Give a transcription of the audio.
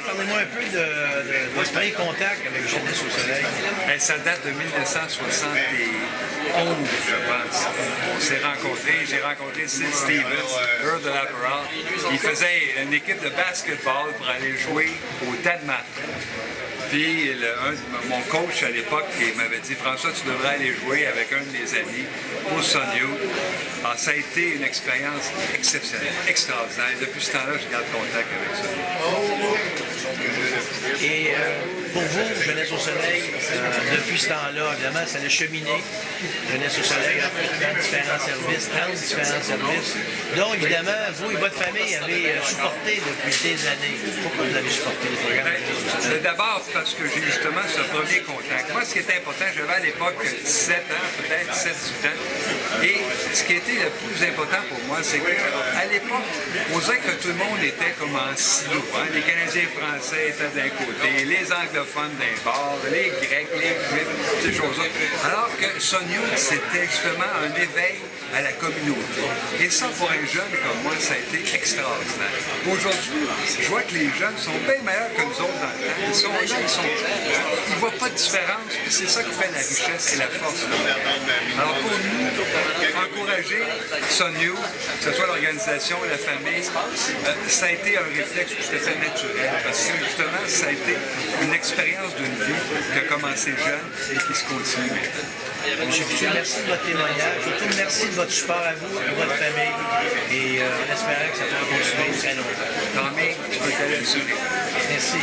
Parlez-moi un peu de votre premier contact avec Jeunesse au Soleil. Ça date de 1971, je pense. On s'est rencontrés, j'ai rencontré Sid Stevens, Earl de la Parole. Il faisait une équipe de basketball pour aller jouer au Danemark. Puis mon coach à l'époque il m'avait dit « François, tu devrais aller jouer avec un de mes amis au Sonio ». Alors, ça a été une expérience exceptionnelle, extraordinaire. Depuis ce temps-là, je garde contact avec Sonio. Et pour vous, Jeunesse au Soleil, depuis ce temps-là, évidemment, ça a cheminé. Jeunesse au Soleil a fait différents services, 30 différents services. Donc, évidemment, vous et votre famille avez supporté depuis des années. Pourquoi vous avez supporté les programmes? D'abord, parce que j'ai justement ce premier contact. Moi, ce qui était important, j'avais à l'époque 17 ans, peut-être 7-8 ans. Et ce qui était le plus important pour moi, c'est qu'à l'époque, on dirait que tout le monde était comme en silo. Hein? Les Canadiens français étaient d'un côté, les anglophones d'un bord, les Grecs, les Juifs, ces choses-là. Alors que Sonio, c'était justement un éveil à la communauté. Et ça, pour un jeune comme moi, ça a été extraordinaire. Aujourd'hui, je vois que les jeunes sont bien meilleurs que nous autres dans le temps. Ils ne voient pas de différence, puis c'est ça qui fait la richesse et la force. Alors pour nous, encourager Sonio, que ce soit l'organisation, la famille, ça a été un réflexe tout à fait naturel, parce que justement, ça a été une expérience d'une vie qui a commencé jeune et qui se continue maintenant. Monsieur Piché, merci de votre témoignage. Surtout, merci de votre support à vous, à votre famille, et en espérant que ça pourra continuer très longtemps. Tommy, je peux te l'assurer. Merci.